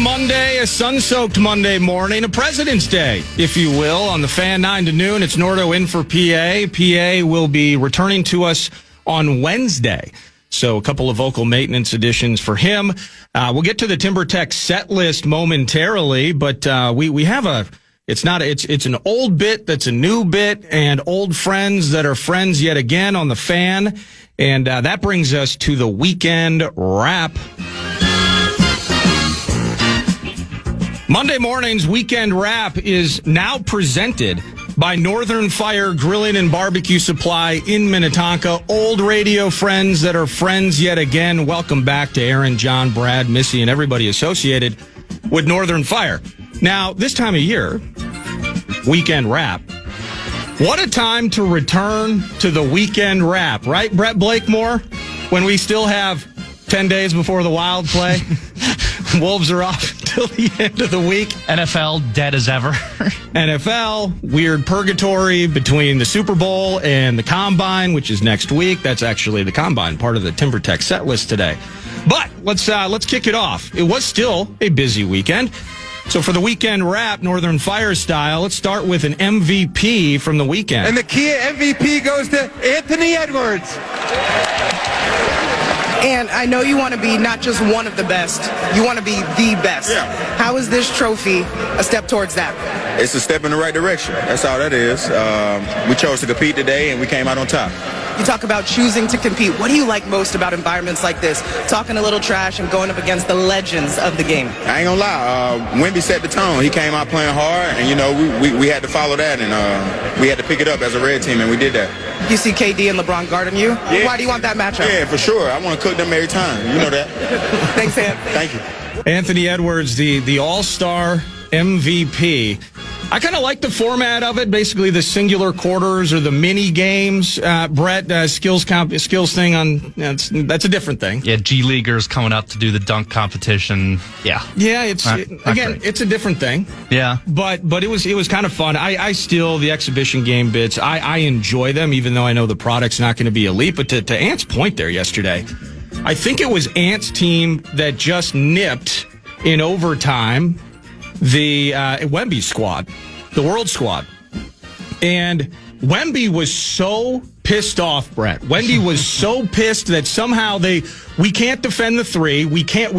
Monday, a sun-soaked Monday morning, a President's Day, if you will, on the Fan 9 to noon. It's Nordo in for PA. PA will be returning to us on Wednesday. So a couple of vocal maintenance additions for him. We'll get to the Timber Tech set list momentarily, but we have it's an old bit that's a new bit, and old friends that are friends yet again on the Fan. And that brings us to the weekend wrap. Monday morning's weekend wrap is now presented by Northern Fire Grilling and Barbecue Supply in Minnetonka. Old radio friends that are friends yet again. Welcome back to Aaron, John, Brad, Missy, and everybody associated with Northern Fire. Now, this time of year, weekend wrap. What a time to return to the weekend wrap, right, Brett Blakemore? When we still have 10 days before the Wild play. Wolves are off till the end of the week. NFL, dead as ever. NFL, weird purgatory between the Super Bowl and the Combine, which is next week. That's actually the Combine, part of the Timber Tech set list today. But let's kick it off. It was still a busy weekend. So for the weekend wrap, Northern Fire style, let's start with an MVP from the weekend. And the Kia MVP goes to Anthony Edwards. And I know you want to be not just one of the best, you want to be the best. Yeah. How is this trophy a step towards that? It's a step in the right direction. That's all that is. We chose to compete today, and we came out on top. You talk about choosing to compete. What do you like most about environments like this? Talking a little trash and going up against the legends of the game. I ain't gonna lie. Wemby set the tone. He came out playing hard, and, you know, we had to follow that, and we had to pick it up as a red team, and we did that. You see KD and LeBron guarding you? Yeah. Why do you want that matchup? Yeah, for sure. I want to cook them every time. You know that. Thanks, Ant. Thank you. Anthony Edwards, the all-star MVP. I kind of like the format of it, basically the singular quarters or the mini games. Brett, skills thing on that's a different thing. Yeah, G Leaguers coming up to do the dunk competition. Yeah, it's a different thing. Yeah, but it was kind of fun. I still the exhibition game bits. I enjoy them, even though I know the product's not going to be elite. But to Ant's point there yesterday, I think it was Ant's team that just nipped in overtime the Wemby squad, the World squad. And Wemby was so pissed off, Brett. Wemby was so pissed that somehow we can't defend the three. We can't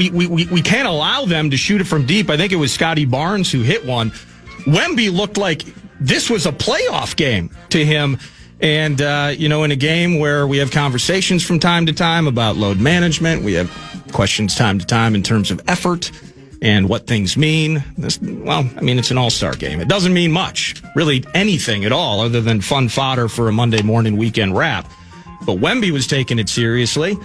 allow them to shoot it from deep. I think it was Scotty Barnes who hit one. Wemby looked like this was a playoff game to him. And, in a game where we have conversations from time to time about load management, we have questions time to time in terms of effort and what things mean. It's an all-star game. It doesn't mean much, really anything at all, other than fun fodder for a Monday morning weekend wrap. But Wemby was taking it seriously,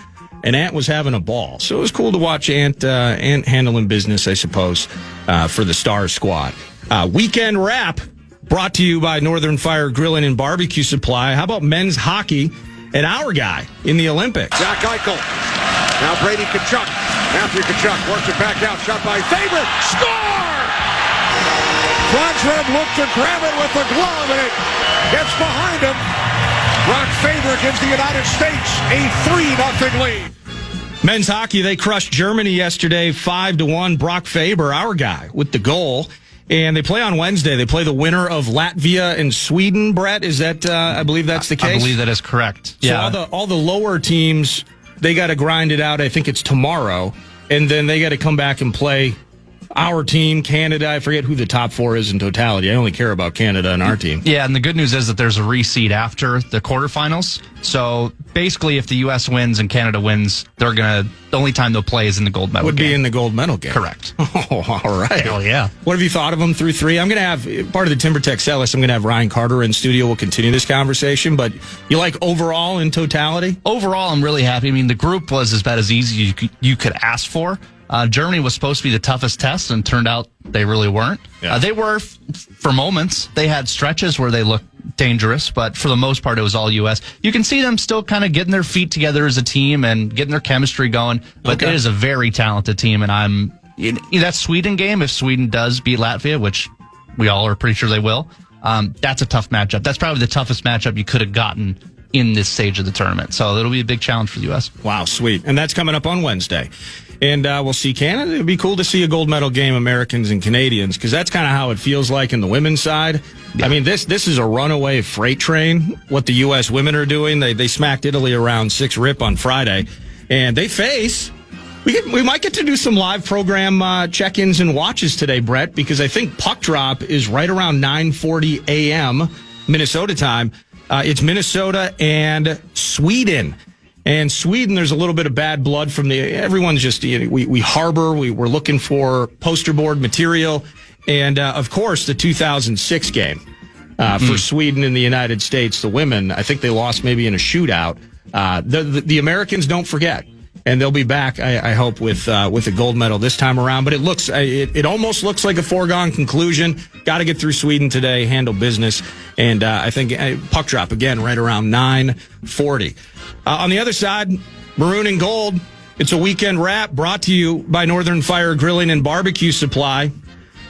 and Ant was having a ball. So it was cool to watch Ant handling business, I suppose, for the Star squad. Weekend wrap brought to you by Northern Fire Grilling and Barbecue Supply. How about men's hockey and our guy in the Olympics? Jack Eichel. Now Brady Tkachuk. Matthew Tkachuk works it back out. Shot by Faber. Score! Quantrill looked to grab it with the glove, and it gets behind him. Brock Faber gives the United States a 3-0 lead. Men's hockey, they crushed Germany yesterday 5-1. Brock Faber, our guy, with the goal. And they play on Wednesday. They play the winner of Latvia and Sweden. Brett, is that? I believe that's the case. I believe that is correct. So yeah. all the lower teams, they got to grind it out. I think it's tomorrow, and then they got to come back and play our team, Canada. I forget who the top four is in totality. I only care about Canada and our team. Yeah, and the good news is that there's a reseed after the quarterfinals. So basically, if the U.S. wins and Canada wins, the only time they'll play is in the gold medal game. Would be in the gold medal game. Correct. Oh, all right. Hell yeah. What have you thought of them through three? I'm going to have, part of the Timber Tech set list, I'm going to have Ryan Carter in studio. We'll continue this conversation. But you like overall in totality? Overall, I'm really happy. I mean, the group was as bad as easy you could ask for. Germany was supposed to be the toughest test, and turned out they really weren't. Yeah. They were for moments. They had stretches where they looked dangerous, but for the most part, it was all U.S. You can see them still kind of getting their feet together as a team and getting their chemistry going, but It is a very talented team, and that Sweden game, if Sweden does beat Latvia, which we all are pretty sure they will, that's a tough matchup. That's probably the toughest matchup you could have gotten in this stage of the tournament. So it'll be a big challenge for the U.S. Wow, sweet. And that's coming up on Wednesday. And we'll see Canada. It'd be cool to see a gold medal game, Americans and Canadians, because that's kind of how it feels like in the women's side. Yeah. I mean, this is a runaway freight train, what the U.S. women are doing. They smacked Italy around 6-rip on Friday, and they face... We might get to do some live program check-ins and watches today, Brett, because I think puck drop is right around 9:40 a.m. Minnesota time. It's Minnesota and Sweden. And Sweden, there's a little bit of bad blood from everyone's just, we harbor, we're looking for poster board material. And, of course, the 2006 game for Sweden in the United States, the women, I think they lost maybe in a shootout. The Americans don't forget. And they'll be back, I hope, with a gold medal this time around. But it almost looks like a foregone conclusion. Got to get through Sweden today, handle business, and I think puck drop again right around 9:40. On the other side, maroon and gold. It's a weekend wrap brought to you by Northern Fire Grilling and Barbecue Supply.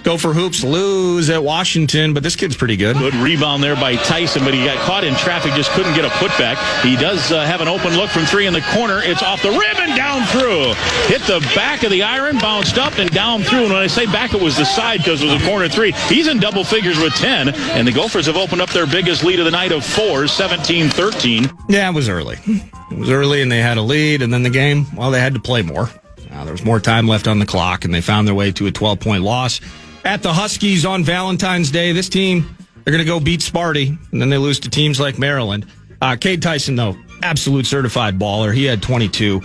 Gopher Hoops lose at Washington, but this kid's pretty good. Good rebound there by Tyson, but he got caught in traffic, just couldn't get a putback. He does have an open look from three in the corner. It's off the rim and down through. Hit the back of the iron, bounced up and down through. And when I say back, it was the side because it was a corner three. He's in double figures with 10, and the Gophers have opened up their biggest lead of the night of 4, 17-13. Yeah, it was early. It was early, and they had a lead, and then the game, well, they had to play more. There was more time left on the clock, and they found their way to a 12-point loss. At the Huskies on Valentine's Day, this team, they're going to go beat Sparty, and then they lose to teams like Maryland. Cade Tyson, though, absolute certified baller. He had 22.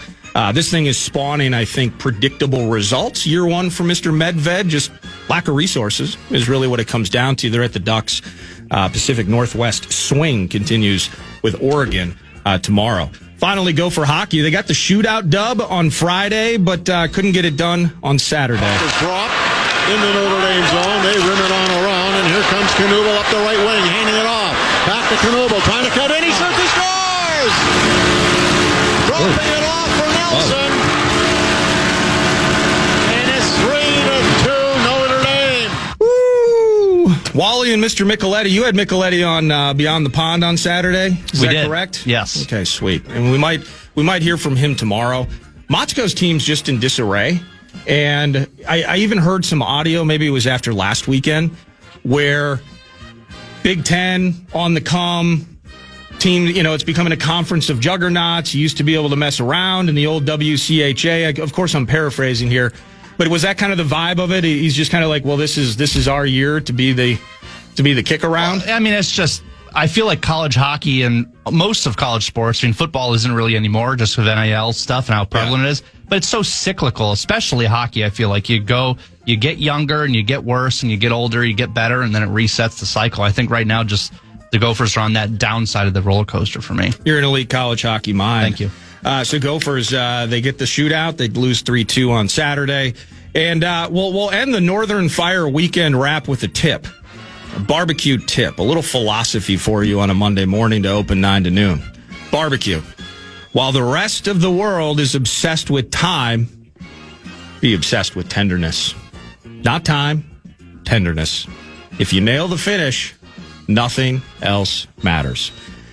This thing is spawning, I think, predictable results. Year one for Mr. Medved, just lack of resources is really what it comes down to. They're at the Ducks. Pacific Northwest swing continues with Oregon tomorrow. Finally, go for hockey. They got the shootout dub on Friday, but couldn't get it done on Saturday. In the Notre Dame zone, they rim it on around, and here comes Knuble up the right wing, handing it off. Back to Knuble, trying to cut in, he shoots, he scores! Dropping it off for Nelson. And it's 3-2 Notre Dame. Woo! Wally and Mr. Micheletti, you had Micheletti on Beyond the Pond on Saturday. Is that correct? Yes. Okay, sweet. And we might hear from him tomorrow. Motzko's team's just in disarray. And I even heard some audio, maybe it was after last weekend, where Big Ten on the come, team, it's becoming a conference of juggernauts. You used to be able to mess around in the old WCHA. Of course, I'm paraphrasing here, but was that kind of the vibe of it? He's just kind of like, well, this is our year to be the kick around. Well, I mean, it's just, I feel like college hockey and most of college sports, I mean, football isn't really anymore, just with NIL stuff and how prevalent it is. But it's so cyclical, especially hockey. I feel like you get younger and you get worse and you get older, you get better, and then it resets the cycle. I think right now just the Gophers are on that downside of the roller coaster for me. You're an elite college hockey mind. Thank you. So Gophers, they get the shootout. They lose 3-2 on Saturday. And we'll end the Northern Fire weekend wrap with a tip. A barbecue tip. A little philosophy for you on a Monday morning to open 9 to noon. Barbecue. While the rest of the world is obsessed with time, be obsessed with tenderness. Not time, tenderness. If you nail the finish, nothing else matters.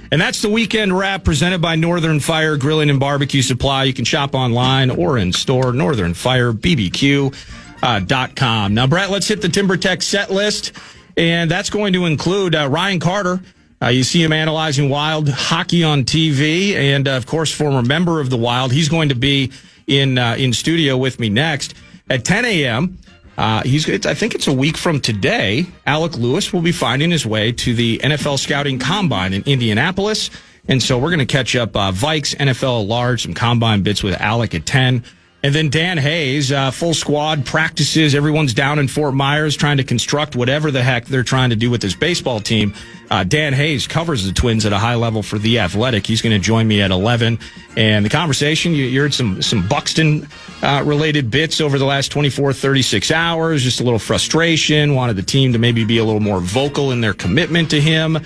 And that's the weekend wrap presented by Northern Fire Grilling and Barbecue Supply. You can shop online or in store, northernfirebbq.com. Now, Brett, let's hit the TimberTech set list, and that's going to include Ryan Carter. You see him analyzing Wild hockey on TV, and of course, former member of the Wild. He's going to be in studio with me next at 10 a.m. I think it's a week from today. Alec Lewis will be finding his way to the NFL Scouting Combine in Indianapolis, and so we're going to catch up Vikes, NFL at large, some Combine bits with Alec at 10. And then Dan Hayes, full squad practices. Everyone's down in Fort Myers trying to construct whatever the heck they're trying to do with this baseball team. Dan Hayes covers the Twins at a high level for The Athletic. He's going to join me at 11. And the conversation, you heard some Buxton related bits over the last 24, 36 hours. Just a little frustration. Wanted the team to maybe be a little more vocal in their commitment to him.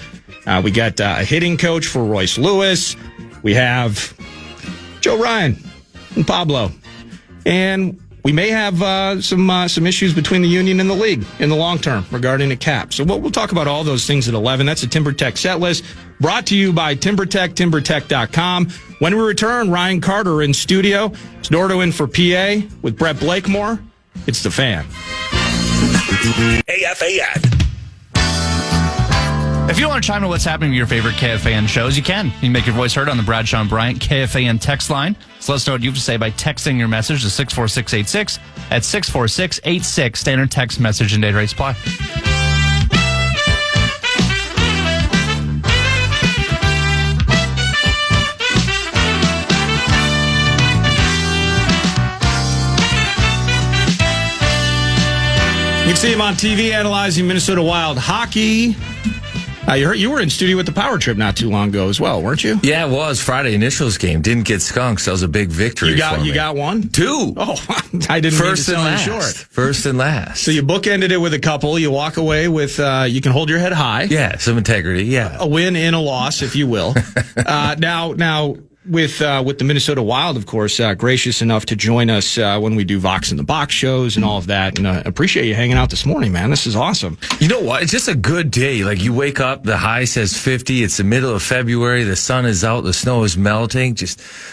We got a hitting coach for Royce Lewis. We have Joe Ryan and Pablo. And we may have some issues between the union and the league in the long term regarding a cap. So we'll talk about all those things at 11. That's a TimberTech set list brought to you by TimberTech, TimberTech.com. When we return, Ryan Carter in studio. It's Nordo in for PA with Brett Blakemore. It's The Fan. KFAN. If you want to chime in what's happening to your favorite KFAN shows, you can. You can make your voice heard on the Brad, Sean Bryant KFAN text line. So let us know what you have to say by texting your message to 64686 at 64686. Standard text message and data rate supply. You can see him on TV analyzing Minnesota Wild hockey. You were in studio with the Power Trip not too long ago as well, weren't you? Yeah, it was Friday initials game. Didn't get skunked, so that was a big victory. You got one? 2. Oh, I didn't First mean to and sell you last. short. First and last. So you bookended it with a couple. You walk away with you can hold your head high. Yeah, some integrity. Yeah, a win and a loss, if you will. Now. With the Minnesota Wild, of course, gracious enough to join us when we do Vox in the Box shows and all of that. And appreciate you hanging out this morning, man. This is awesome. You know what? It's just a good day. Like you wake up, the high says 50. It's the middle of February. The sun is out. The snow is melting.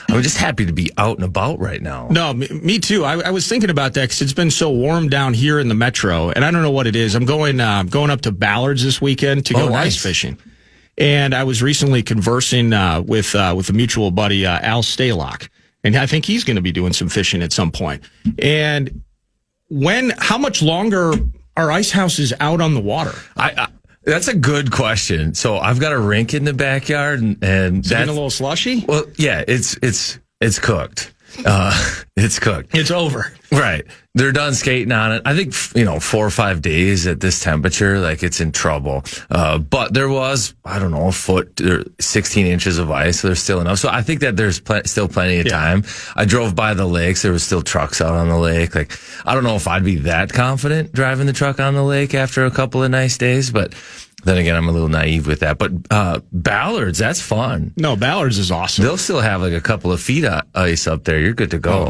I'm just happy to be out and about right now. No, me too. I was thinking about that because it's been so warm down here in the metro, and I don't know what it is. I'm going up to Ballards this weekend to go ice fishing. And I was recently conversing with a mutual buddy, Al Stalock, and I think he's going to be doing some fishing at some point. And how much longer are ice houses out on the water? That's a good question. So I've got a rink in the backyard, and that's getting a little slushy. Well, yeah, it's cooked. It's cooked. It's over. Right. They're done skating on it. I think, 4 or 5 days at this temperature, like it's in trouble. But there was, I don't know, a foot or 16 inches of ice. So there's still enough. So I think that there's still plenty of time. I drove by the lakes. There was still trucks out on the lake. Like, I don't know if I'd be that confident driving the truck on the lake after a couple of nice days, but then again, I'm a little naive with that. But Ballards, that's fun. No, Ballards is awesome. They'll still have like a couple of feet of ice up there. You're good to go.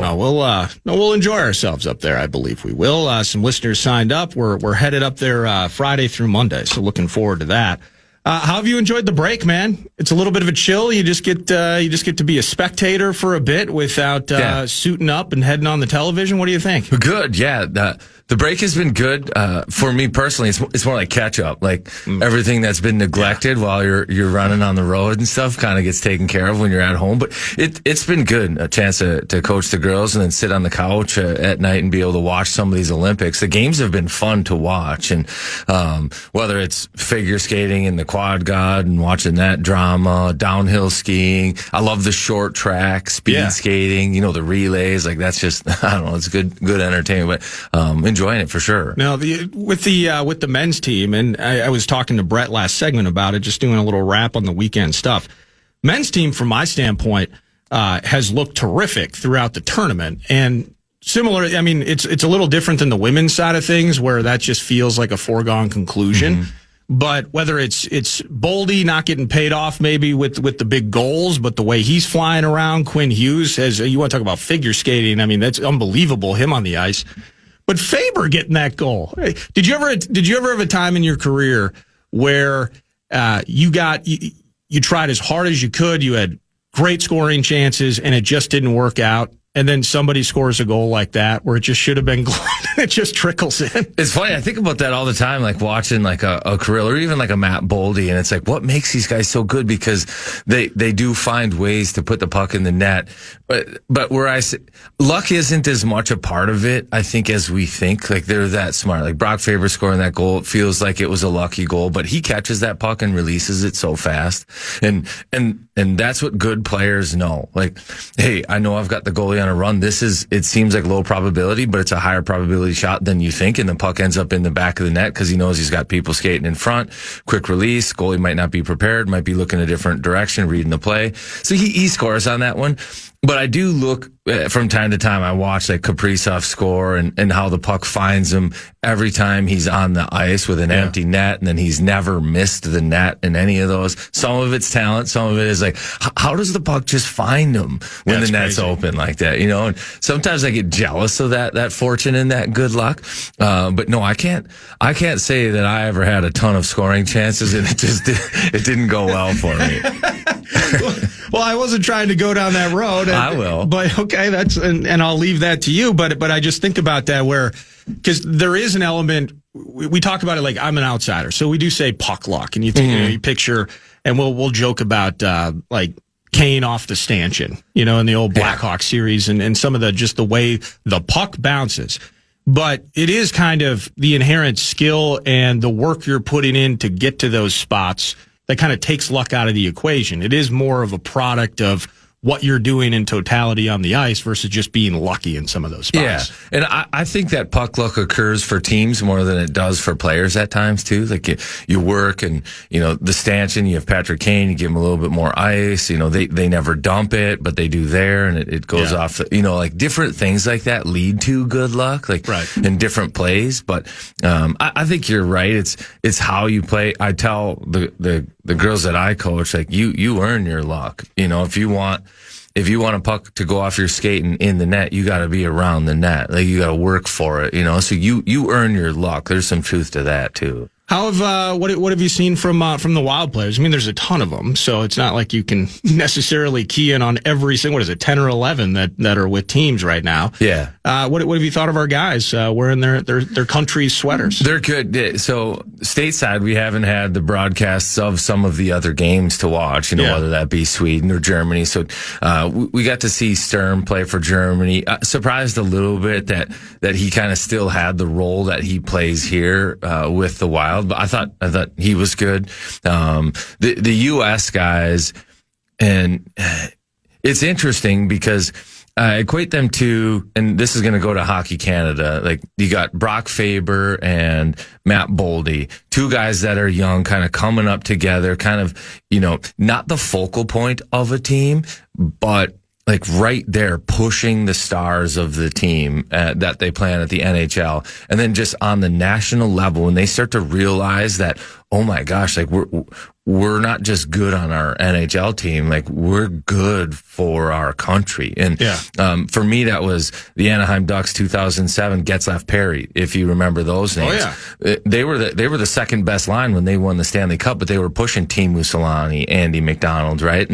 We'll enjoy ourselves up there. I believe we will. Some listeners signed up. We're headed up there Friday through Monday, so looking forward to that. How have you enjoyed the break, man? It's a little bit of a chill. You just get to be a spectator for a bit without suiting up and heading on the television. What do you think? Good, yeah. The break has been good for me personally. It's more like catch up. Like everything that's been neglected while you're running on the road and stuff kind of gets taken care of when you're at home. But it's been good. A chance to coach the girls and then sit on the couch at night and be able to watch some of these Olympics. The games have been fun to watch, and whether it's figure skating and the quad god and watching that drama, downhill skiing. I love the short track, speed skating. The relays. Like that's just I don't know. It's good entertainment. But enjoying it for sure. Now, with the men's team, and I was talking to Brett last segment about it, just doing a little wrap on the weekend stuff. Men's team, from my standpoint, has looked terrific throughout the tournament, and similar. I mean, it's a little different than the women's side of things, where that just feels like a foregone conclusion. Mm-hmm. But whether it's Boldy not getting paid off maybe with the big goals, but the way he's flying around, Quinn Hughes, you want to talk about figure skating? I mean, that's unbelievable. Him on the ice. But Faber getting that goal. Did you ever have a time in your career where you tried as hard as you could, you had great scoring chances, and it just didn't work out? And then somebody scores a goal like that where it just should have been goal, and it just trickles in. It's funny. I think about that all the time, like watching like a Kirill or even like a Matt Boldy. And it's like, what makes these guys so good? Because they do find ways to put the puck in the net. But where I say luck isn't as much a part of it, I think, as we think. Like they're that smart. Like Brock Faber scoring that goal, it feels like it was a lucky goal, but he catches that puck and releases it so fast. And that's what good players know. Like, hey, I know I've got the goalie on a run. It seems like low probability, but it's a higher probability shot than you think. And the puck ends up in the back of the net because he knows he's got people skating in front. Quick release. Goalie might not be prepared, might be looking a different direction, reading the play. So he scores on that one. But I do look from time to time, I watch like Kaprizov score and how the puck finds him every time he's on the ice with an empty net, and then he's never missed the net in any of those. Some of it's talent, some of it is like, how does the puck just find him when the net's open like that? And sometimes I get jealous of that fortune and that good luck. But no, I can't say that I ever had a ton of scoring chances, and it didn't go well for me. Well, I wasn't trying to go down that road. I will. But okay, and I'll leave that to you. But I just think about that because there is an element, we talk about it like I'm an outsider. So we do say puck luck, and you picture, and we'll joke about, like Kane off the stanchion, in the old Blackhawks series and some of the way the puck bounces. But it is kind of the inherent skill and the work you're putting in to get to those spots that kind of takes luck out of the equation. It is more of a product of what you're doing in totality on the ice versus just being lucky in some of those spots. Yeah, and I think that puck luck occurs for teams more than it does for players at times too. Like you work and, the stanchion, you have Patrick Kane, you give him a little bit more ice, they never dump it, but they do there and it goes off, like different things like that lead to good luck, like in different plays. But, I think you're right. It's how you play. I tell the girls that I coach, like you earn your luck. If you want a puck to go off your skate and in the net, you got to be around the net. Like you got to work for it, So you earn your luck. There's some truth to that too. How have what have you seen from the Wild players? I mean, there's a ton of them, so it's not like you can necessarily key in on every single. What is it, 10 or 11 that are with teams right now? Yeah. What have you thought of our guys wearing their country's sweaters? They're good. So stateside, we haven't had the broadcasts of some of the other games to watch. Whether that be Sweden or Germany. So we got to see Sturm play for Germany. Surprised a little bit that he kind of still had the role that he plays here with the Wild. But I thought he was good. The U.S. guys, and it's interesting because I equate them to, and this is going to go to Hockey Canada. Like you got Brock Faber and Matt Boldy, two guys that are young, kind of coming up together, kind of, not the focal point of a team, but like right there pushing the stars of the team that they play on at the NHL. And then just on the national level, when they start to realize that, oh my gosh, like we're not just good on our NHL team, like we're good for our country. And for me, that was the Anaheim Ducks 2007 Getzlaf Perry, if you remember those names. Oh, yeah. They were the second best line when they won the Stanley Cup, but they were pushing Teemu Selanne, Andy McDonald, right?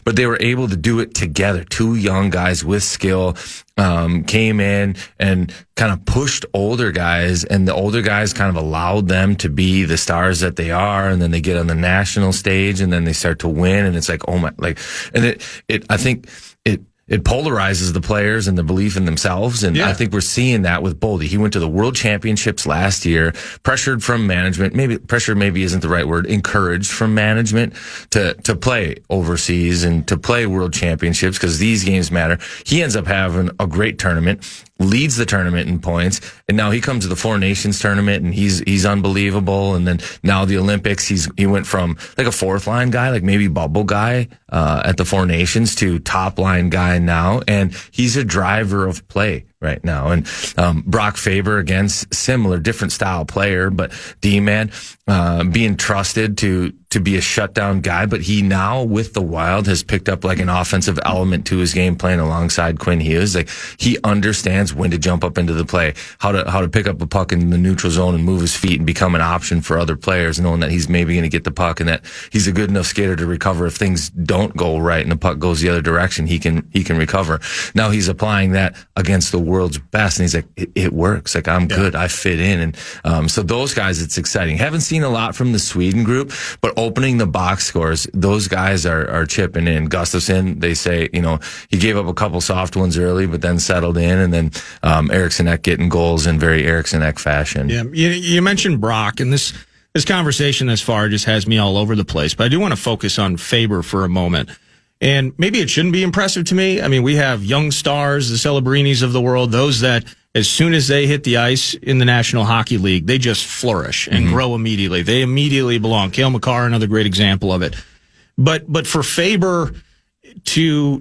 But they were able to do it together. Two young guys with skill came in and kind of pushed older guys, and the older guys kind of allowed them to be the stars that they are, and then they get on the national stage and then they start to win, and it's like, oh my, like, and I think it polarizes the players and the belief in themselves. And I think we're seeing that with Boldy. He went to the World Championships last year, pressured from management. Maybe isn't the right word. Encouraged from management to play overseas and to play World Championships because these games matter. He ends up having a great tournament, leads the tournament in points, and now he comes to the Four Nations tournament and he's unbelievable. And then now the Olympics, he went from like a fourth line guy, like maybe bubble guy at the Four Nations, to top line guy now, and he's a driver of play right now. And Brock Faber, again, similar, different style player, but D-man, being trusted to be a shutdown guy, but he now with the Wild has picked up like an offensive element to his game, playing alongside Quinn Hughes. Like he understands when to jump up into the play, how to pick up a puck in the neutral zone and move his feet and become an option for other players, knowing that he's maybe going to get the puck and that he's a good enough skater to recover if things don't go right and the puck goes the other direction. He can recover. Now he's applying that against the world's best, and he's like, it works. Like I'm good. I fit in. And so those guys, it's exciting. Haven't seen a lot from the Sweden group, but opening the box scores, those guys are chipping in. Gustafsson, they say, he gave up a couple soft ones early, but then settled in, and then Eriksson Ek getting goals in very Eriksson Ek fashion. Yeah, you mentioned Brock, and this conversation thus far just has me all over the place, but I do want to focus on Faber for a moment. And maybe it shouldn't be impressive to me. I mean, we have young stars, the Celebrinis of the world, those that as soon as they hit the ice in the National Hockey League, they just flourish and grow immediately. They immediately belong. Cale Makar, another great example of it. But for Faber to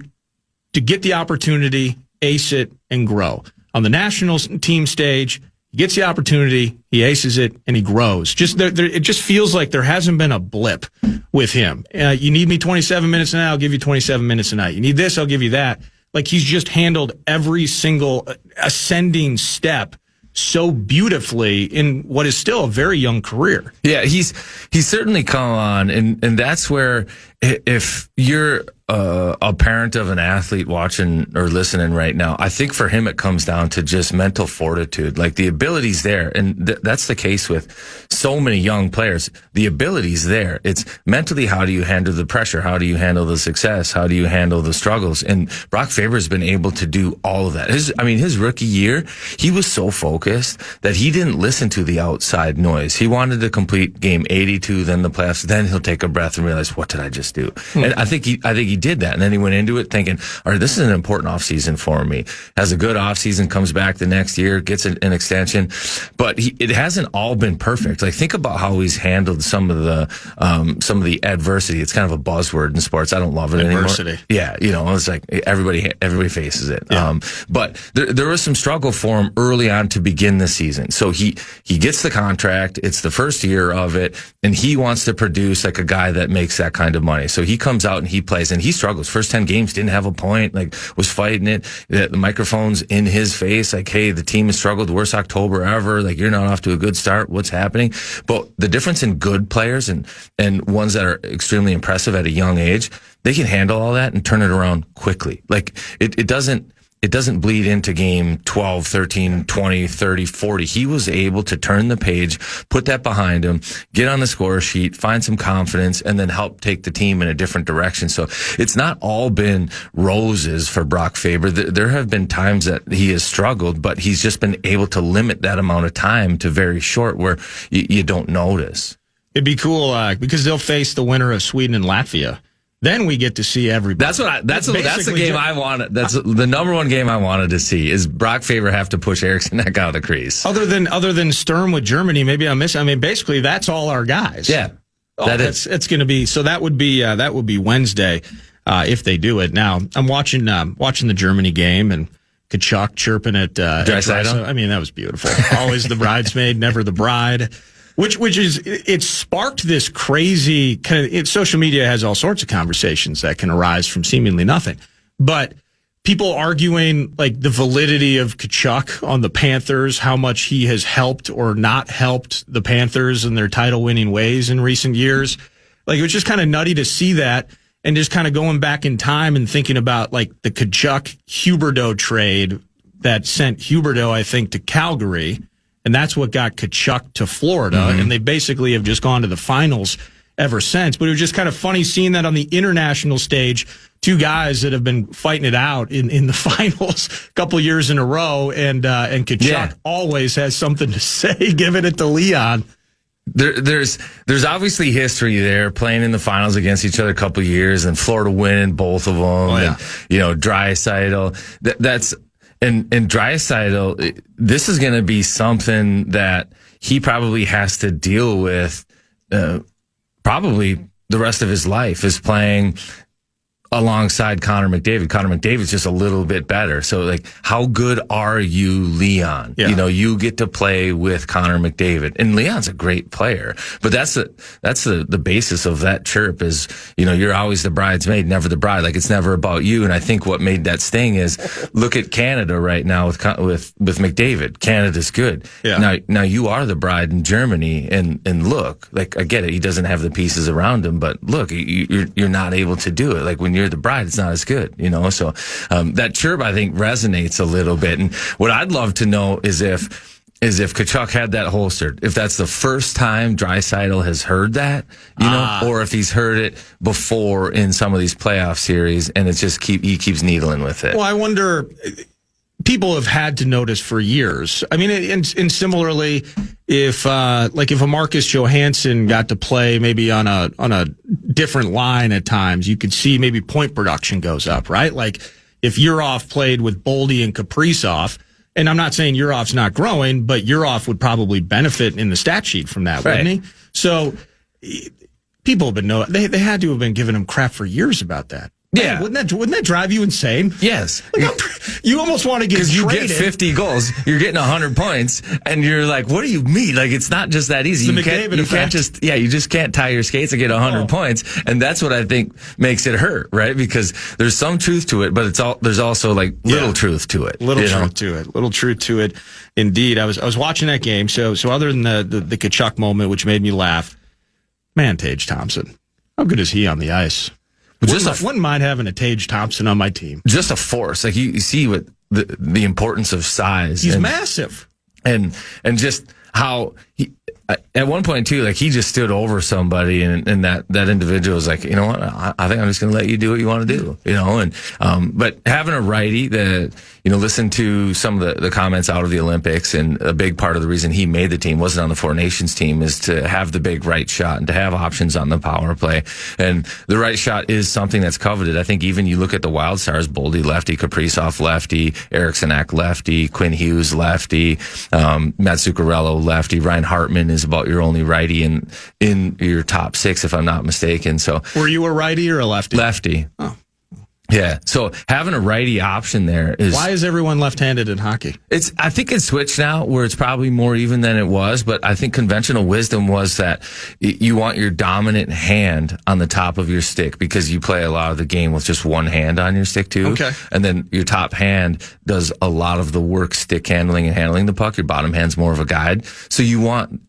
get the opportunity ace it, and grow. On the national team stage, he gets the opportunity, he aces it, and he grows. It just feels like there hasn't been a blip with him. You need me 27 minutes a night, I'll give you 27 minutes a night. You need this, I'll give you that. Like, he's just handled every single ascending step so beautifully in what is still a very young career. Yeah, he's certainly come on, and that's where, if you're a parent of an athlete watching or listening right now, I think for him it comes down to just mental fortitude. Like, the ability's there, and that's the case with so many young players. The ability's there. It's mentally, how do you handle the pressure? How do you handle the success? How do you handle the struggles? And Brock Faber's been able to do all of that. His rookie year, he was so focused that he didn't listen to the outside noise. He wanted to complete game 82, then the playoffs, then he'll take a breath and realize, what did I just do? And I think he did that. And then he went into it thinking, all right, this is an important offseason for me. Has a good offseason, comes back the next year, gets an extension. But it hasn't all been perfect. Like, think about how he's handled some of the adversity. It's kind of a buzzword in sports. I don't love it adversity. Anymore. Yeah, it's like everybody faces it. Yeah. But there was some struggle for him early on to begin the season. So he gets the contract. It's the first year of it, and he wants to produce like a guy that makes that kind of money. So he comes out and he plays, and he struggles. First 10 games, didn't have a point, like, was fighting it. The microphone's in his face, like, hey, the team has struggled, worst October ever. Like, you're not off to a good start. What's happening? But the difference in good players and ones that are extremely impressive at a young age, they can handle all that and turn it around quickly. Like, it doesn't bleed into game 12, 13, 20, 30, 40. He was able to turn the page, put that behind him, get on the score sheet, find some confidence, and then help take the team in a different direction. So it's not all been roses for Brock Faber. There have been times that he has struggled, but he's just been able to limit that amount of time to very short where you don't notice. It'd be cool because they'll face the winner of Sweden and Latvia. Then we get to see everybody. That's the game I wanted. That's the number one game I wanted to see, is Brock Faber have to push Eriksson Ek out of the crease. Other than Sturm with Germany, maybe I'm missing. I mean, basically that's all our guys. Yeah, it's going to be. So that would be Wednesday if they do it. Now I'm watching the Germany game, and Kachuk chirping at Draisaitl. I mean, that was beautiful. Always the bridesmaid, never the bride. Which is, it sparked this crazy kind of, social media has all sorts of conversations that can arise from seemingly nothing. But people arguing like the validity of Kachuk on the Panthers, how much he has helped or not helped the Panthers in their title winning ways in recent years. Like, it was just kind of nutty to see that, and just kind of going back in time and thinking about like the Kachuk Huberdeau trade that sent Huberdeau, I think, to Calgary. And that's what got Kachuk to Florida. Mm-hmm. And they basically have just gone to the finals ever since. But it was just kind of funny seeing that on the international stage, two guys that have been fighting it out in the finals a couple of years in a row. And Kachuk always has something to say, giving it to Leon. There's obviously history there, playing in the finals against each other a couple of years, and Florida winning both of them. Oh, yeah. And, Draisaitl. And Draisaitl, this is going to be something that he probably has to deal with probably the rest of his life, is playing alongside Connor McDavid. Connor McDavid's just a little bit better. So, like, how good are you, Leon? Yeah. You get to play with Connor McDavid, and Leon's a great player. But that's the basis of that chirp is, you're always the bridesmaid, never the bride. Like, it's never about you. And I think what made that sting is, look at Canada right now with McDavid. Canada's good. Yeah. Now you are the bride in Germany, and look, like, I get it. He doesn't have the pieces around him, but look, you're not able to do it. Like, when you're the bride, it's not as good, So that chirp, I think, resonates a little bit. And what I'd love to know is if Kachuk had that holstered, if that's the first time Draisaitl has heard that, or if he's heard it before in some of these playoff series, and it's just he keeps needling with it. Well, I wonder. People have had to notice for years. I mean, and similarly, if a Marcus Johansson got to play maybe on a different line at times, you could see maybe point production goes up, right? Like, if Urov played with Boldy and Kaprizov, and I'm not saying Urov's not growing, but Urov would probably benefit in the stat sheet from that, wouldn't he? So people have been they had to have been giving him crap for years about that. Yeah. Man, wouldn't that drive you insane? Yes. You almost want to get Because you traded. get 50 goals, you're getting 100 points, and you're like, what do you mean? Like, it's not just that easy. The You can't effect. you just can't tie your skates and get 100 points. And that's what I think makes it hurt, right? Because there's some truth to it, but there's also like little truth to it. Little truth to it. Indeed. I was watching that game. So other than the Kachuk moment, which made me laugh, man, Tage Thompson, how good is he on the ice? Wouldn't mind having a Tage Thompson on my team. Just a force. Like you see what the importance of size. He's massive. And just how he, at one point too, like he just stood over somebody and that individual was like, you know what, I think I'm just going to let you do what you want to do, you know, and, but having a righty that, you know, listen to some of the comments out of the Olympics, and a big part of the reason he made the team, wasn't on the Four Nations team, is to have the big right shot and to have options on the power play. And the right shot is something that's coveted. I think even you look at the Wild Stars, Boldy lefty, Kaprizov lefty, Eriksson lefty, Quinn Hughes lefty, Matt Zuccarello lefty, Ryan Hartman is about your only righty in your top six, if I'm not mistaken. So were you a righty or a lefty? Lefty. Oh. Yeah. So having a righty option there is... Why is everyone left-handed in hockey? I think it's switched now where it's probably more even than it was, but I think conventional wisdom was that you want your dominant hand on the top of your stick because you play a lot of the game with just one hand on your stick too. Okay. And then your top hand does a lot of the work stick handling and handling the puck. Your bottom hand's more of a guide. So you want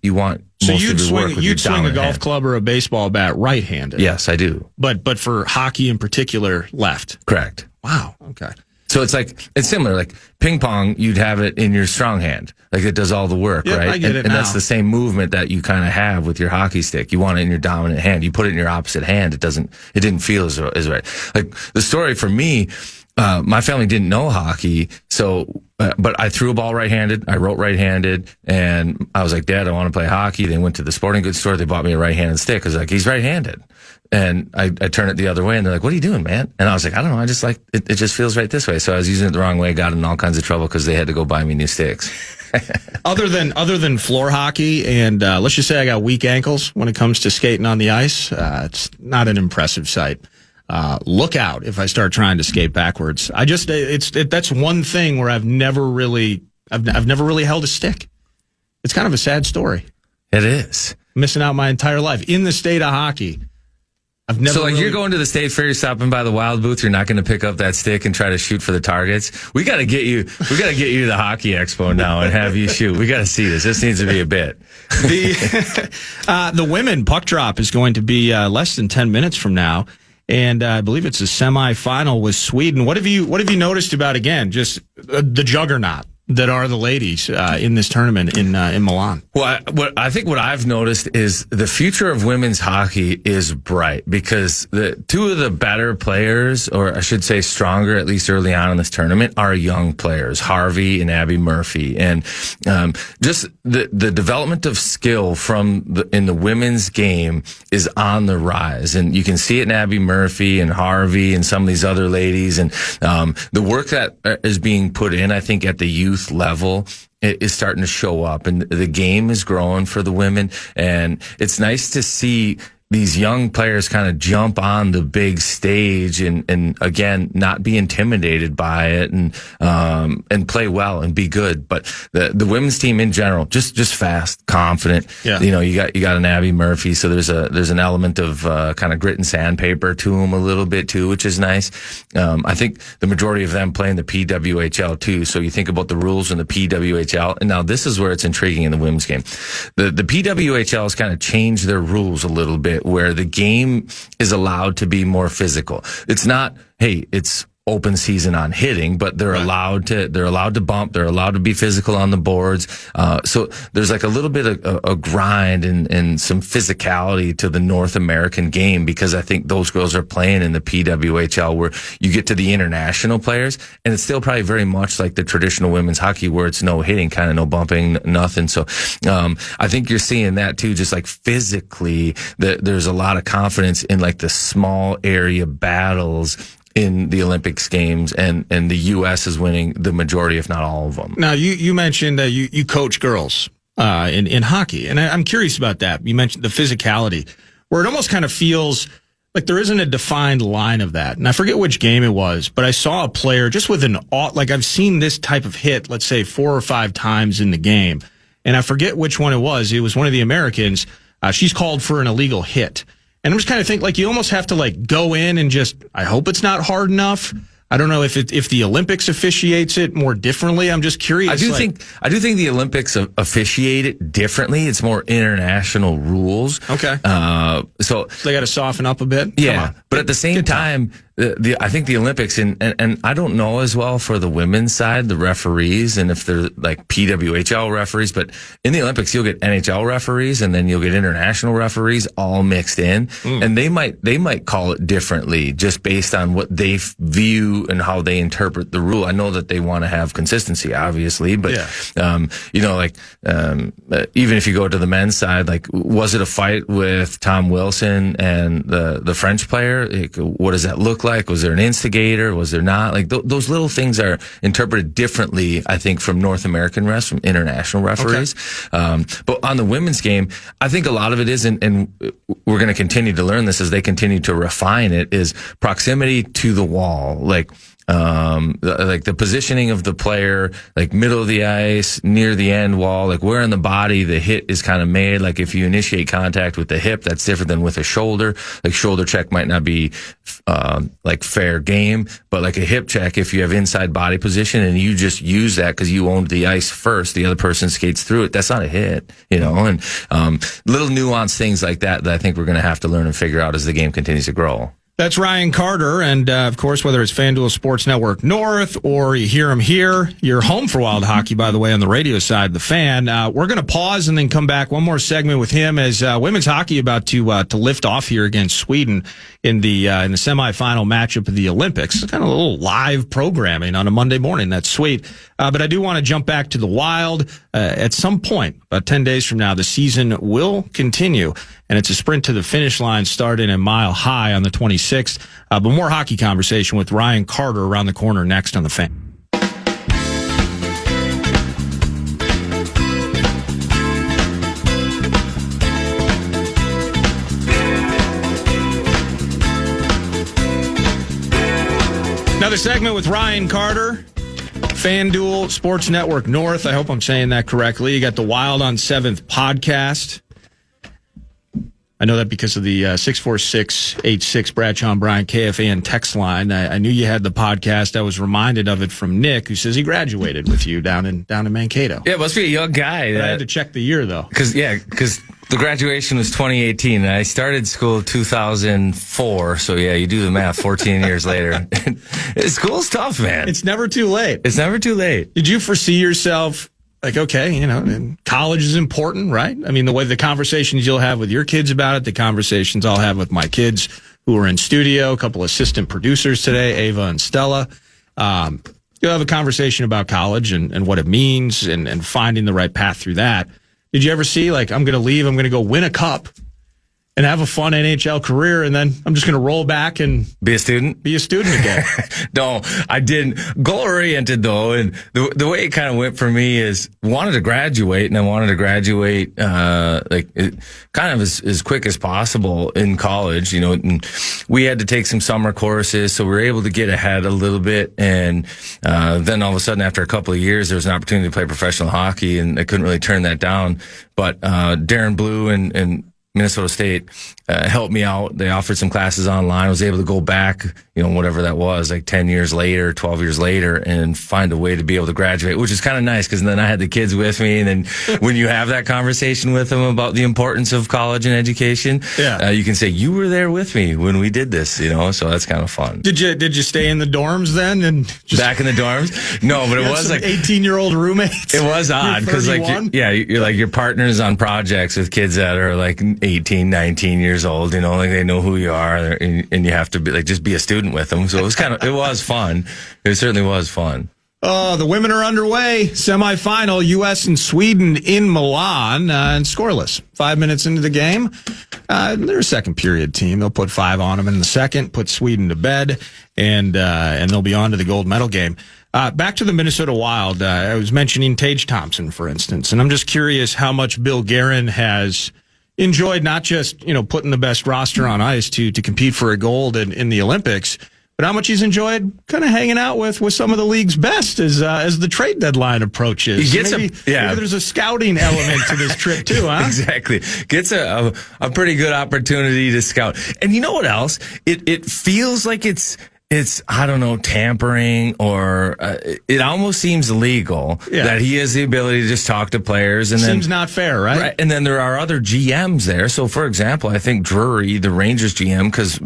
So most of your work with you'd your swing a dominant golf hand. club or a baseball bat right-handed. Yes, I do. But for hockey in particular, left. Correct. Wow. Okay. So it's similar. Like ping pong, you'd have it in your strong hand. Like it does all the work, Yep, right? I get it and now. that's the same movement that you kind of have with your hockey stick. You want it in your dominant hand. You put it in your opposite hand. It didn't feel as right. Like the story for me, my family didn't know hockey. So, but I threw a ball right-handed. I wrote right-handed, and I was like, Dad, I want to play hockey. They went to the sporting goods store. They bought me a right-handed stick. I was like, he's right-handed. And I turned it the other way, and they're like, what are you doing, man? And I was like, I don't know. I just like, it just feels right this way. So I was using it the wrong way, got in all kinds of trouble because they had to go buy me new sticks. Other than floor hockey, and let's just say I got weak ankles when it comes to skating on the ice, it's not an impressive sight. Look out if I start trying to skate backwards. That's one thing where I've never really held a stick. It's kind of a sad story. It is. Missing out my entire life in the state of hockey. I've never. So like you're going to the state fair, you're stopping by the Wild booth, you're not going to pick up that stick and try to shoot for the targets. We got to get you to the Hockey Expo now and have you shoot. We got to see this. This needs to be a bit. The women puck drop is going to be less than 10 minutes from now. And I believe it's a semifinal with Sweden. What have you noticed about, again, just the juggernaut that are the ladies in this tournament in Milan? Well, I think what I've noticed is the future of women's hockey is bright because the two of the better players, or I should say stronger, at least early on in this tournament, are young players, Harvey and Abby Murphy. And just the development of skill in the women's game is on the rise. And you can see it in Abby Murphy and Harvey and some of these other ladies. And the work that is being put in, I think, at the youth level is starting to show up, and the game is growing for the women, and it's nice to see these young players kind of jump on the big stage and again, not be intimidated by it and play well and be good. But the women's team in general, just fast, confident. Yeah. You know, you got an Abby Murphy. So there's an element of, kind of grit and sandpaper to them a little bit too, which is nice. I think the majority of them play in the PWHL too. So you think about the rules in the PWHL, and now this is where it's intriguing in the women's game. The PWHL has kind of changed their rules a little bit, where the game is allowed to be more physical. It's not, hey, it's open season on hitting, but they're allowed to bump, they're allowed to be physical on the boards. So there's like a little bit of a grind and some physicality to the North American game, because I think those girls are playing in the PWHL, where you get to the international players, and it's still probably very much like the traditional women's hockey, where it's no hitting, kind of no bumping, nothing. So I think you're seeing that too, just like physically, there's a lot of confidence in like the small area battles in the Olympics games, and the U.S. is winning the majority, if not all of them. Now, you mentioned you coach girls in hockey, and I'm curious about that. You mentioned the physicality, where it almost kind of feels like there isn't a defined line of that. And I forget which game it was, but I saw a player just with like I've seen this type of hit, let's say 4 or 5 times in the game. And I forget which one it was. It was one of the Americans. She's called for an illegal hit. And I'm just kind of thinking like you almost have to like go in and just, I hope it's not hard enough. I don't know if the Olympics officiates it more differently. I'm just curious. I do think the Olympics officiate it differently. It's more international rules. Okay. So they got to soften up a bit. Yeah, but at the same time, I think the Olympics and I don't know as well for the women's side, the referees, and if they're like PWHL referees, but in the Olympics you'll get NHL referees and then you'll get international referees all mixed in, and they might call it differently just based on what they view and how they interpret the rule. I know that they want to have consistency, obviously, but even if you go to the men's side, like was it a fight with Tom Wilson and the French player? Like, what does that look like? Was there an instigator? Was there not? Like those little things are interpreted differently, I think, from North American refs, from international referees. Okay. But on the women's game, I think a lot of it is, and we're going to continue to learn this as they continue to refine it, is proximity to the wall. Like the positioning of the player, like middle of the ice, near the end wall, like where in the body the hit is kind of made. Like if you initiate contact with the hip, that's different than with a shoulder. Like shoulder check might not be, like fair game, but like a hip check, if you have inside body position and you just use that because you owned the ice first, the other person skates through it, that's not a hit, and, little nuanced things like that I think we're going to have to learn and figure out as the game continues to grow. That's Ryan Carter, and of course, whether it's FanDuel Sports Network North or you hear him here, you're home for Wild Hockey, by the way, on the radio side, the Fan. We're going to pause and then come back. One more segment with him as women's hockey about to lift off here against Sweden in the semifinal matchup of the Olympics. It's kind of a little live programming on a Monday morning. That's sweet. But I do want to jump back to the Wild. At some point, about 10 days from now, the season will continue, and it's a sprint to the finish line starting at Mile High on the 26th. But more hockey conversation with Ryan Carter around the corner next on the Fan. Another segment with Ryan Carter. FanDuel Sports Network North. I hope I'm saying that correctly. You got the Wild on 7th podcast. I know that because of the 64686 Bradshaw and Bryan KFAN text line. I knew you had the podcast. I was reminded of it from Nick, who says he graduated with you down in Mankato. Yeah, must be a young guy. I had to check the year, though. Because the graduation was 2018, and I started school 2004. So, yeah, you do the math, 14 years later. School's tough, man. It's never too late. It's never too late. Did you foresee yourself, like, okay, and college is important, right? I mean, the conversations you'll have with your kids about it, the conversations I'll have with my kids who are in studio, a couple assistant producers today, Ava and Stella. You'll have a conversation about college and what it means and finding the right path through that. Did you ever see, like, I'm going to leave, I'm going to go win a cup and have a fun NHL career, and then I'm just going to roll back and be a student again? No, I didn't. Goal oriented though, and the way it kind of went for me is wanted to graduate, and I wanted to graduate kind of as quick as possible in college. And we had to take some summer courses, so we were able to get ahead a little bit, and then all of a sudden, after a couple of years, there was an opportunity to play professional hockey, and I couldn't really turn that down. But Darren Blue and Minnesota State helped me out. They offered some classes online. I was able to go back, whatever that was, like 10 years later, 12 years later, and find a way to be able to graduate, which is kind of nice because then I had the kids with me. And then when you have that conversation with them about the importance of college and education, you can say, you were there with me when we did this, so that's kind of fun. Did you stay in the dorms then? And just back in the dorms? No, but it was like 18-year-old roommates. It was odd because you're like your partners on projects with kids that are like 18, 19 years old, like they know who you are, and you have to be like just be a student with them. So it was fun. It certainly was fun. The women are underway. Semifinal, U.S. and Sweden in Milan, and scoreless. 5 minutes into the game, they're a second period team. They'll put 5 on them in the second, put Sweden to bed, and they'll be on to the gold medal game. Back to the Minnesota Wild. I was mentioning Tage Thompson, for instance, and I'm just curious how much Bill Guerin has enjoyed not just, putting the best roster on ice to compete for a gold in the Olympics, but how much he's enjoyed kind of hanging out with some of the league's best as the trade deadline approaches. Maybe there's a scouting element to this trip too, huh? Exactly. Gets a pretty good opportunity to scout. And you know what else? It feels like it's I don't know, tampering, or it almost seems legal that he has the ability to just talk to players. And seems not fair, right? And then there are other GMs there. So, for example, I think Drury, the Rangers GM, because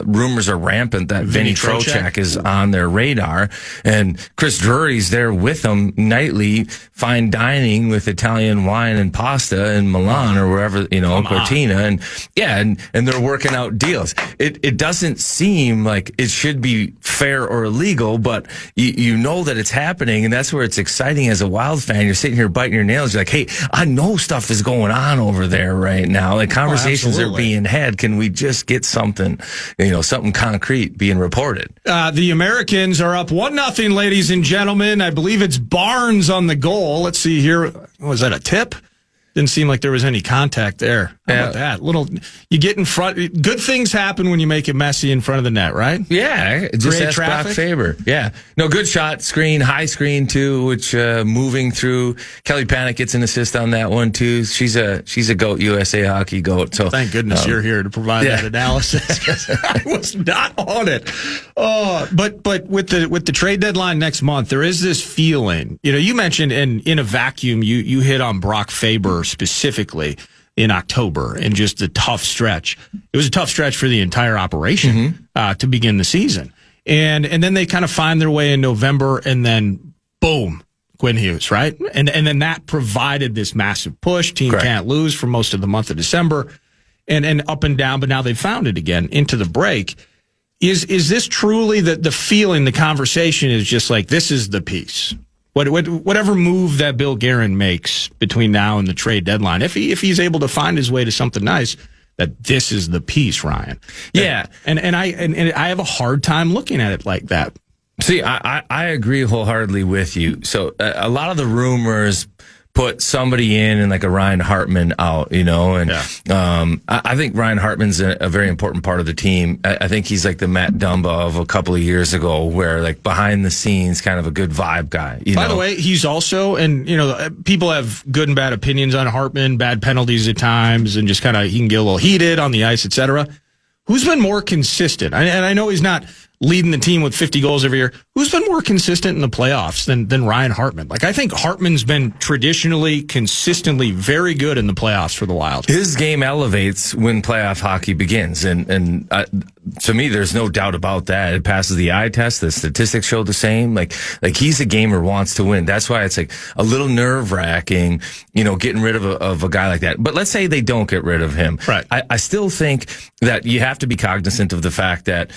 rumors are rampant that Vinny Trocheck is on their radar, and Chris Drury's there with them nightly, fine dining with Italian wine and pasta in Milan or wherever, Cortina, and they're working out deals. It doesn't seem like it should be fair or illegal, but you know that it's happening, and that's where it's exciting as a Wild fan. You're sitting here biting your nails. You're like, hey, I know stuff is going on over there right now. Like, conversations are being had. Can we just get something, something concrete being reported? The Americans are up 1-0, ladies and gentlemen. I believe it's Barnes on the goal. Let's see here. Was that a tip? Didn't seem like there was any contact there. How about that? You get in front. Good things happen when you make it messy in front of the net, right? Yeah, just ask Brock Faber. Yeah, no, good shot, screen, high screen too, which moving through. Kelly Panic gets an assist on that one too. She's a GOAT, USA hockey GOAT. So thank goodness you're here to provide that analysis. I was not on it. But with the trade deadline next month, there is this feeling. You mentioned in a vacuum, you hit on Brock Faber specifically in October, and just a tough stretch. It was a tough stretch for the entire operation to begin the season. And then they kind of find their way in November, and then boom, Quinn Hughes, right? And then that provided this massive push. Team can't lose for most of the month of December, and up and down, but now they've found it again into the break. Is this truly the feeling, the conversation is just like, this is the piece? Whatever move that Bill Guerin makes between now and the trade deadline, if he's able to find his way to something nice, that this is the piece, Ryan. Yeah, and I have a hard time looking at it like that. See, I agree wholeheartedly with you. So a lot of the rumors put somebody in and like a Ryan Hartman out, and I think Ryan Hartman's a very important part of the team. I think he's like the Matt Dumba of a couple of years ago, where like behind the scenes, kind of a good vibe guy. By the way, he's also, and people have good and bad opinions on Hartman, bad penalties at times, and just kind of he can get a little heated on the ice, etc. Who's been more consistent? And I know he's not leading the team with 50 goals every year. Who's been more consistent in the playoffs than Ryan Hartman? Like, I think Hartman's been traditionally, consistently very good in the playoffs for the Wild. His game elevates when playoff hockey begins, and to me, there's no doubt about that. It passes the eye test. The statistics show the same. Like he's a gamer, wants to win. That's why it's like a little nerve wracking, getting rid of a guy like that. But let's say they don't get rid of him. Right. I still think that you have to be cognizant of the fact that,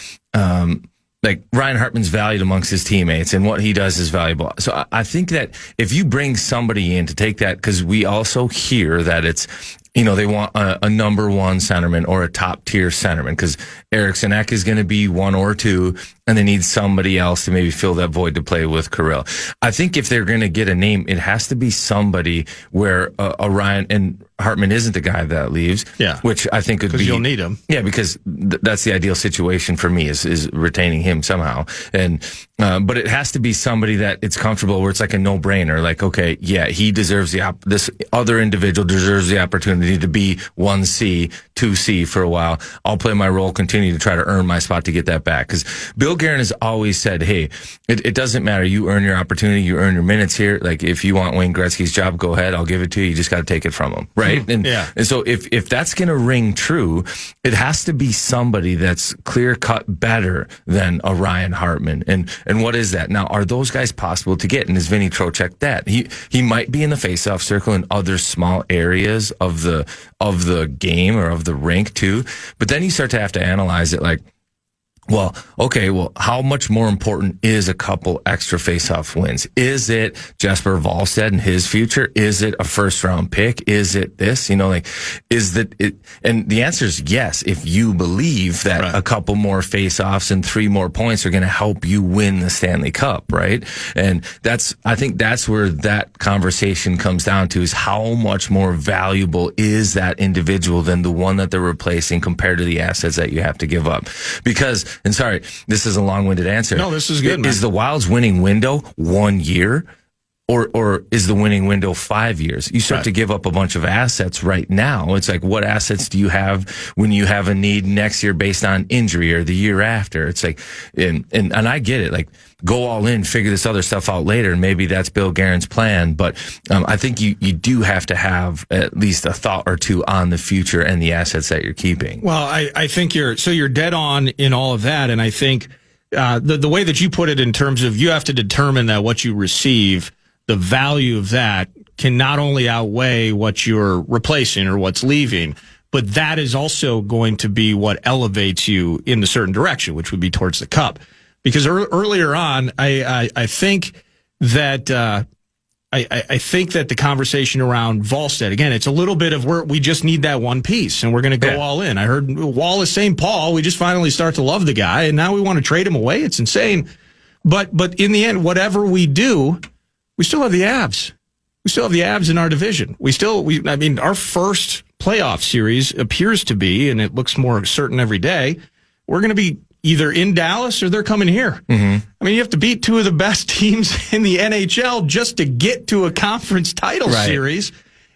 like Ryan Hartman's valued amongst his teammates, and what he does is valuable. So I think that if you bring somebody in to take that, because we also hear that it's, they want a number one centerman or a top tier centerman, because Eriksson Ek is going to be 1 or 2, and they need somebody else to maybe fill that void to play with Kirill. I think if they're going to get a name, it has to be somebody where a Ryan, and Hartman isn't the guy that leaves. Yeah. Which I think could be. Because you'll need him. Yeah, because that's the ideal situation for me is retaining him somehow. And, but it has to be somebody that it's comfortable, where it's like a no-brainer. Like, okay, yeah, he deserves this other individual deserves the opportunity to be 1C, 2C for a while. I'll play my role, continue to try to earn my spot to get that back. Because Bill Guerin has always said, hey, it doesn't matter. You earn your opportunity. You earn your minutes here. Like, if you want Wayne Gretzky's job, go ahead. I'll give it to you. You just got to take it from him. Right. Mm-hmm. And so if that's going to ring true, it has to be somebody that's clear cut better than a Ryan Hartman. And what is that? Now, are those guys possible to get? And is Vinny Trocheck that? He might be in the faceoff circle in other small areas of the game or of the rink too. But then you start to have to analyze it like, Well, okay. Well, how much more important is a couple extra face-off wins? Is it Jesper Wallstedt and his future? Is it a first-round pick? Is it this? Is that it? And the answer is yes. If you believe that a couple more face-offs and 3 more points are going to help you win the Stanley Cup, right? And I think that's where that conversation comes down to, is how much more valuable is that individual than the one that they're replacing compared to the assets that you have to give up? Because, and sorry, this is a long-winded answer. No, this is good, man. Is the Wild's winning window 1 year? Or is the winning window 5 years? You start to give up a bunch of assets right now. It's like, what assets do you have when you have a need next year based on injury or the year after? It's like, and I get it. Like, go all in, figure this other stuff out later, and maybe that's Bill Guerin's plan. But I think you do have to have at least a thought or two on the future and the assets that you're keeping. Well, I think you're dead on in all of that, and I think the way that you put it in terms of you have to determine that what you receive, the value of that can not only outweigh what you're replacing or what's leaving, but that is also going to be what elevates you in a certain direction, which would be towards the Cup. Because earlier on, I think that I think that the conversation around Wallstedt, again, it's a little bit of we just need that one piece and we're going to go all in. I heard Wallace St. Paul, we just finally start to love the guy and now we want to trade him away. It's insane. But in the end, whatever we do, we still have the Avs. We still have the Avs in our division. I mean, our first playoff series appears to be, and it looks more certain every day, we're going to be either in Dallas or they're coming here. Mm-hmm. I mean, you have to beat 2 of the best teams in the NHL just to get to a conference title series.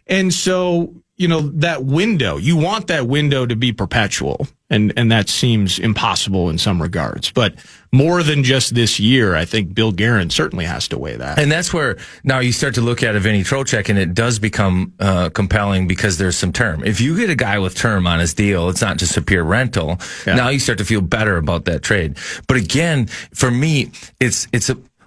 And so, that window, you want that window to be perpetual. And that seems impossible in some regards. But more than just this year, I think Bill Guerin certainly has to weigh that. And that's where now you start to look at a Vinny Trocheck, and it does become compelling because there's some term. If you get a guy with term on his deal, it's not just a pure rental. Yeah. Now you start to feel better about that trade. But again, for me, it's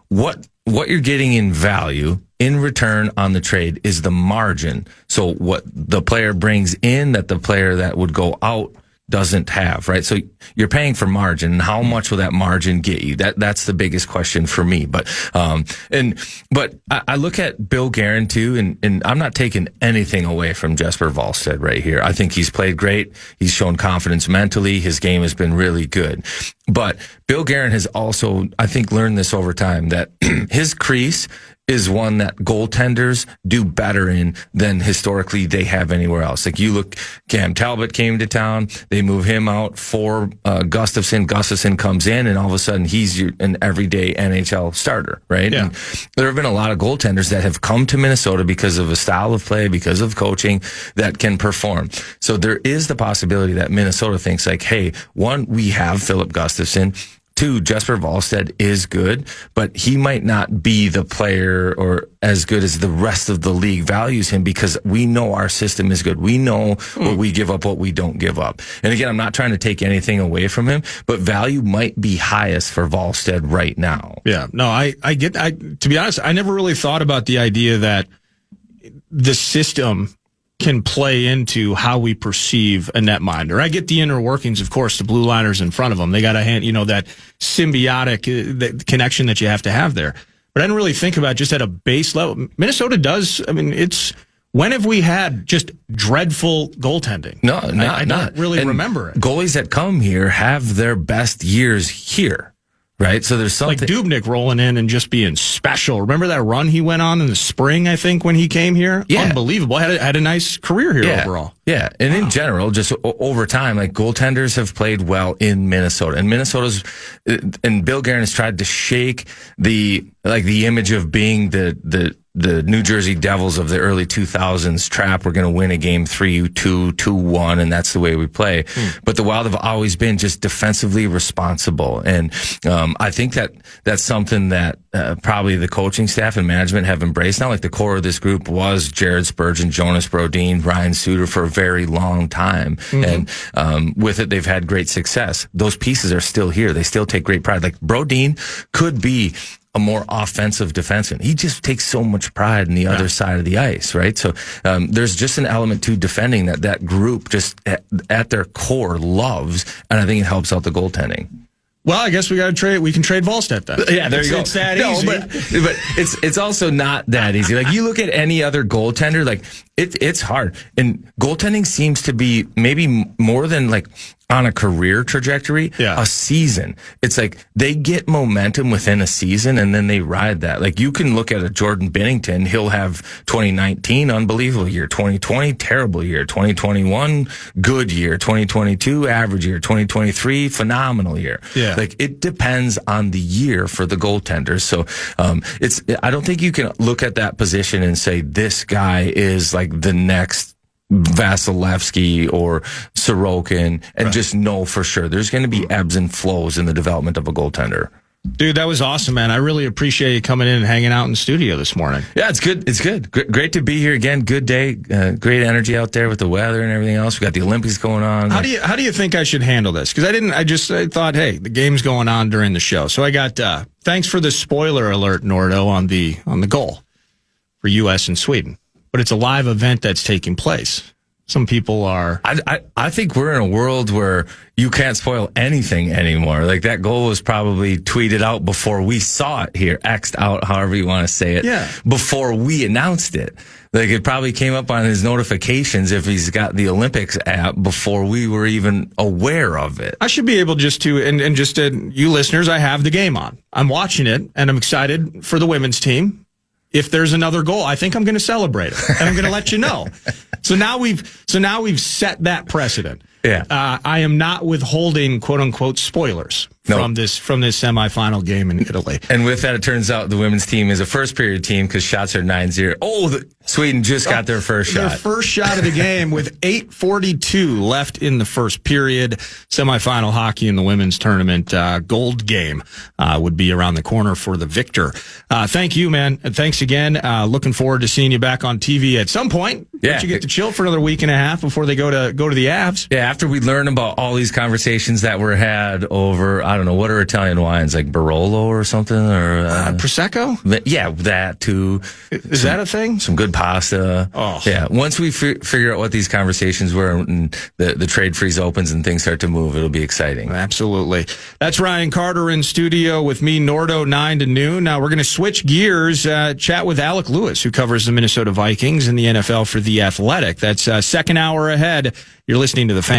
what you're getting in value in return on the trade is the margin. So what the player brings in that the player that would go out doesn't have, right? So you're paying for margin, and how much will that margin get you? That's the biggest question for me. But I look at Bill Guerin too, and I'm not taking anything away from Jesper Wallstedt right here. I think he's played great. He's shown confidence mentally. His game has been really good. But Bill Guerin has also, I think, learned this over time, that his crease is one that goaltenders do better in than historically they have anywhere else. Like, you look, Cam Talbot came to town, they move him out for Gustafsson comes in, and all of a sudden he's an everyday NHL starter, right? Yeah. And there have been a lot of goaltenders that have come to Minnesota because of a style of play, because of coaching that can perform. So there is the possibility that Minnesota thinks like, hey, 1, we have Philip Gustafsson. 2, Jesper Wallstedt is good, but he might not be the player or as good as the rest of the league values him, because we know our system is good. We know what we give up, what we don't give up. And again, I'm not trying to take anything away from him, but value might be highest for Wallstedt right now. Yeah, no, I to be honest, I never really thought about the idea that the system can play into how we perceive a netminder. I get the inner workings, of course, the blue liners in front of them. They got a hand, that symbiotic the connection that you have to have there. But I didn't really think about just at a base level. Minnesota does. I mean, when have we had just dreadful goaltending? No, I don't really remember it. Goalies that come here have their best years here. Right, so there's something like Dubnyk rolling in and just being special. Remember that run he went on in the spring? I think when he came here, unbelievable. Had a nice career here overall. Yeah, and in general, just over time, like, goaltenders have played well in Minnesota, and Bill Guerin has tried to shake the image of being the New Jersey Devils of the early 2000s trap. We're going to win a game 3-2, 2-1, and that's the way we play. But the Wild have always been just defensively responsible. And I think that's something that probably the coaching staff and management have embraced now. Like, the core of this group was Jared Spurgeon, Jonas Brodin, Ryan Suter for a very long time. And with it, they've had great success. Those pieces are still here. They still take great pride. Like, Brodin could be a more offensive defenseman. He just takes so much pride in the other side of the ice, right? So there's just an element to defending that group just at their core loves, and I think it helps out the goaltending. Well, I guess we got to trade. We can trade Volstead then. Yeah, there you go. It's that easy. But it's also not that easy. Like you look at any other goaltender, like it's hard. And goaltending seems to be maybe more than like on a career trajectory, a season. It's like they get momentum within a season and then they ride that. Like you can look at a Jordan Binnington, he'll have 2019, unbelievable year, 2020, terrible year, 2021, good year, 2022, average year, 2023, phenomenal year. Yeah. Like it depends on the year for the goaltenders. So, I don't think you can look at that position and say this guy is like the next Vasilevsky or Sorokin and just know for sure there's going to be ebbs and flows in the development of a goaltender. Dude, that was awesome, man. I really appreciate you coming in and hanging out in the studio this morning. Yeah, it's good. It's good. Great to be here again. Good day. Great energy out there with the weather and everything else. We got the Olympics going on. How do you think I should handle this? Because I thought, hey, the game's going on during the show. So I got, thanks for the spoiler alert, Nordo, on the goal for U.S. and Sweden. But it's a live event that's taking place. Some people are. I think we're in a world where you can't spoil anything anymore. Like that goal was probably tweeted out before we saw it here, X'd out, however you want to say it. Yeah. Before we announced it. Like it probably came up on his notifications if he's got the Olympics app before we were even aware of it. I should be able just to, and just you listeners, I have the game on. I'm watching it and I'm excited for the women's team. If there's another goal, I think I'm going to celebrate it, and I'm going to let you know. So now we've set that precedent. Yeah. I am not withholding quote unquote spoilers from this semifinal game in Italy. And with that, it turns out the women's team is a first period team because shots are 9-0. Oh, Sweden just got their first shot. Their first shot of the game with 8:42 left in the first period. Semifinal hockey in the women's tournament gold game would be around the corner for the victor. Thank you, man. And thanks again. Looking forward to seeing you back on TV at some point. Yeah. Let you get to chill for another week and a half before they go to the Avs. Yeah, after we learn about all these conversations that were had over, I don't know, what are Italian wines, like Barolo or something? Or Prosecco? Yeah, that too. Is that a thing? Some good pasta. Oh. Yeah, once we figure out what these conversations were and the trade freeze opens and things start to move, it'll be exciting. Absolutely. That's Ryan Carter in studio with me, Nordo, 9 to noon. Now we're going to switch gears, chat with Alec Lewis, who covers the Minnesota Vikings and the NFL for The Athletic. That's second hour ahead. You're listening to The Fan.